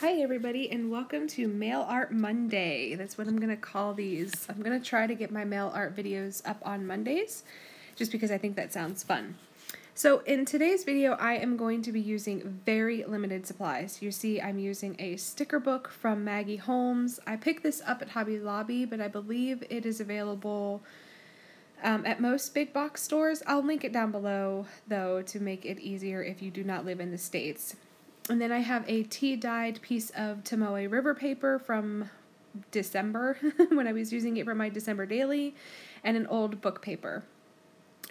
Hi everybody and welcome to Mail Art Monday. That's what I'm going to call these. I'm going to try to get my mail art videos up on Mondays just because I think that sounds fun. So in today's video I am going to be using very limited supplies. You see I'm using a sticker book from Maggie Holmes. I picked this up at Hobby Lobby, but I believe it is available at most big box stores. I'll link it down below though to make it easier if you do not live in the States. And then I have a tea-dyed piece of Tomoe River paper from December when I was using it for my December daily, and an old book paper.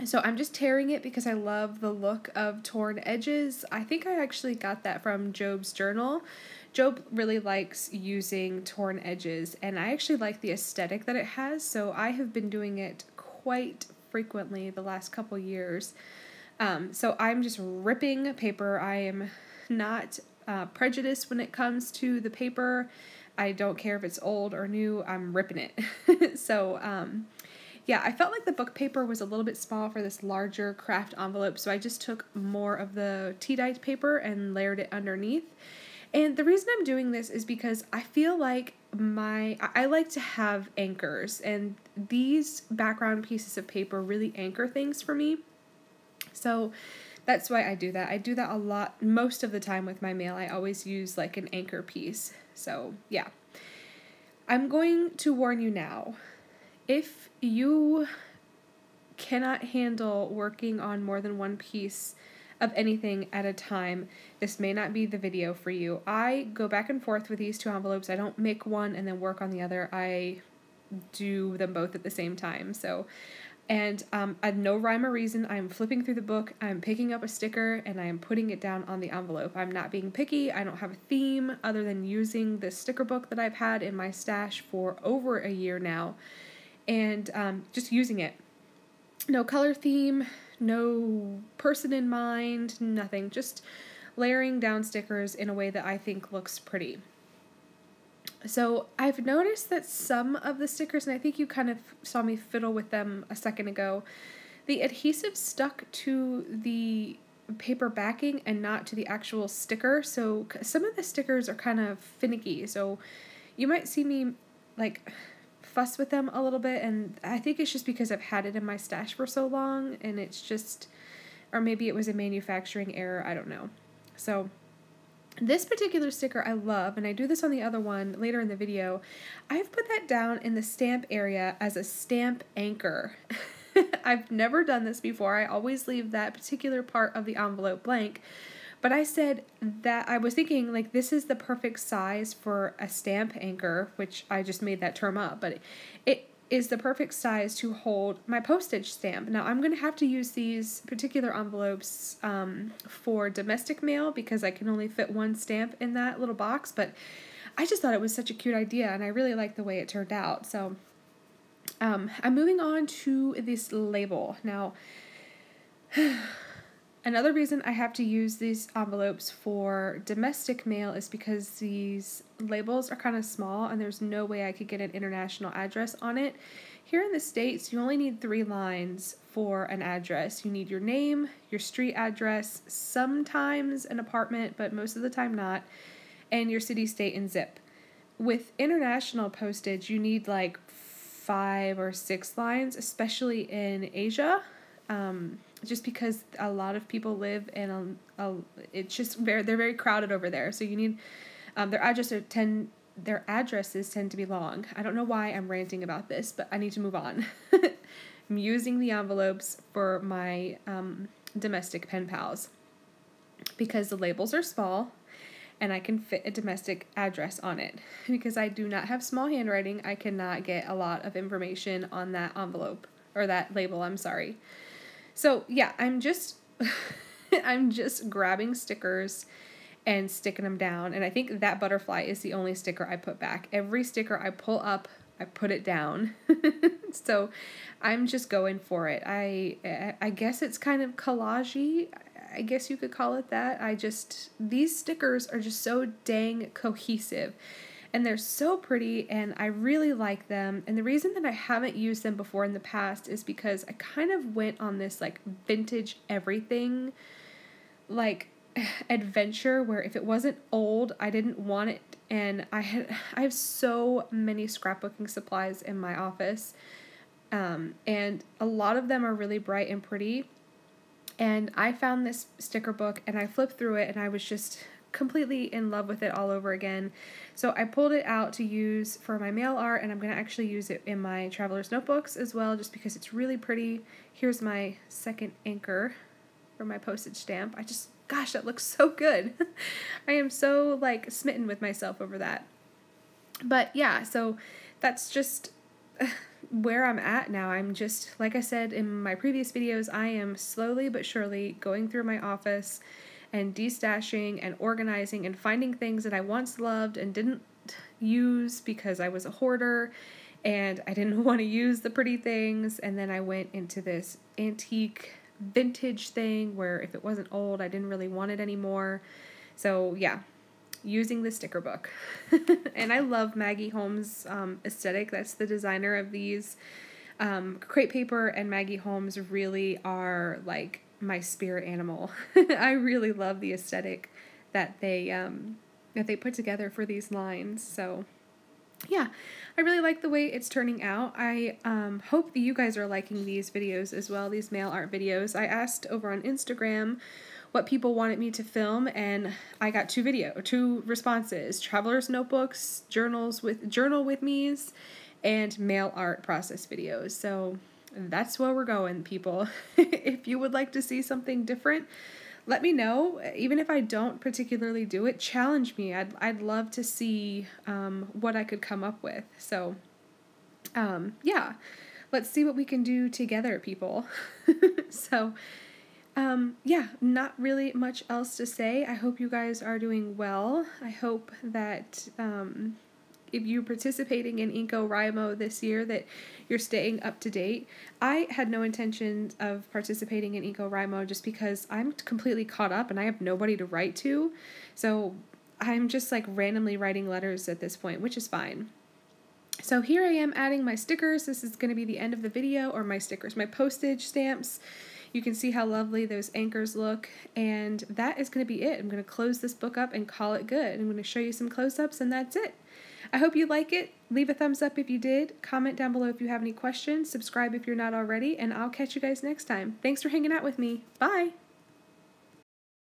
So I'm just tearing it because I love the look of torn edges. I think I actually got that from Job's journal. Job really likes using torn edges, and I actually like the aesthetic that it has, so I have been doing it quite frequently the last couple years. So I'm just ripping paper. I am not prejudiced when it comes to the paper. I don't care if it's old or new, I'm ripping it. So yeah, I felt like the book paper was a little bit small for this larger craft envelope, so I just took more of the tea-dyed paper and layered it underneath. And the reason I'm doing this is because I feel like I like to have anchors, and these background pieces of paper really anchor things for me. So that's why I do that. I do that a lot, most of the time with my mail. I always use like an anchor piece. So yeah, I'm going to warn you now. If you cannot handle working on more than one piece of anything at a time, this may not be the video for you. I go back and forth with these two envelopes. I don't make one and then work on the other. I do them both at the same time. So and at no rhyme or reason, I'm flipping through the book, I'm picking up a sticker, and I am putting it down on the envelope. I'm not being picky, I don't have a theme other than using this sticker book that I've had in my stash for over a year now, and just using it. No color theme, no person in mind, nothing. Just layering down stickers in a way that I think looks pretty. So I've noticed that some of the stickers, and I think you kind of saw me fiddle with them a second ago, the adhesive stuck to the paper backing and not to the actual sticker. So some of the stickers are kind of finicky. So you might see me like fuss with them a little bit, and I think it's just because I've had it in my stash for so long, and it's just, or maybe it was a manufacturing error, I don't know. So this particular sticker I love, and I do this on the other one later in the video. I've put that down in the stamp area as a stamp anchor. I've never done this before. I always leave that particular part of the envelope blank. But I said that I was thinking like this is the perfect size for a stamp anchor, which I just made that term up, but it is the perfect size to hold my postage stamp. Now I'm going to have to use these particular envelopes for domestic mail because I can only fit one stamp in that little box, but I just thought it was such a cute idea and I really like the way it turned out. So I'm moving on to this label. Now another reason I have to use these envelopes for domestic mail is because these labels are kind of small and there's no way I could get an international address on it. Here in the States, you only need 3 lines for an address. You need your name, your street address, sometimes an apartment, but most of the time not, and your city, state, and zip. With international postage, you need like 5 or 6 lines, especially in Asia. Just because a lot of people live in it's just they're very crowded over there. So you need, their addresses tend to be long. I don't know why I'm ranting about this, but I need to move on. I'm using the envelopes for my domestic pen pals because the labels are small and I can fit a domestic address on it. Because I do not have small handwriting, I cannot get a lot of information on that envelope, or that label, I'm sorry. So yeah, I'm just grabbing stickers and sticking them down, and I think that butterfly is the only sticker I put back. Every sticker I pull up, I put it down. So I'm just going for it. I guess it's kind of collage-y, I guess you could call it that. These stickers are just so dang cohesive. And they're so pretty, and I really like them. And the reason that I haven't used them before in the past is because I kind of went on this like vintage everything. Like adventure where if it wasn't old, I didn't want it. And I have so many scrapbooking supplies in my office. And a lot of them are really bright and pretty. And I found this sticker book and I flipped through it and I was just completely in love with it all over again. So I pulled it out to use for my mail art, and I'm going to actually use it in my traveler's notebooks as well, just because it's really pretty. Here's my second anchor for my postage stamp. Gosh, that looks so good. I am so like smitten with myself over that. But yeah, so that's just where I'm at now. I'm just, like I said in my previous videos, I am slowly but surely going through my office and destashing and organizing and finding things that I once loved and didn't use because I was a hoarder and I didn't want to use the pretty things. And then I went into this antique vintage thing where if it wasn't old, I didn't really want it anymore. So yeah, using the sticker book. And I love Maggie Holmes' aesthetic. That's the designer of these. Crepe Paper and Maggie Holmes really are like my spirit animal. I really love the aesthetic that they put together for these lines. So yeah, I really like the way it's turning out. I hope that you guys are liking these videos as well, these mail art videos. I asked over on Instagram what people wanted me to film, and I got two responses: traveler's notebooks, journal with me's, and mail art process videos. So that's where we're going, people. If you would like to see something different, let me know. Even if I don't particularly do it, challenge me. I'd love to see what I could come up with. So yeah, let's see what we can do together, people. So yeah, not really much else to say. I hope you guys are doing well. I hope that if you're participating in NaCoWriMo this year, that you're staying up to date. I had no intention of participating in NaCoWriMo just because I'm completely caught up and I have nobody to write to. So I'm just like randomly writing letters at this point, which is fine. So here I am adding my stickers. This is going to be the end of the video, or my stickers, my postage stamps. You can see how lovely those anchors look, and that is going to be it. I'm going to close this book up and call it good. I'm going to show you some close-ups, and that's it. I hope you like it. Leave a thumbs up if you did. Comment down below if you have any questions. Subscribe if you're not already, and I'll catch you guys next time. Thanks for hanging out with me. Bye!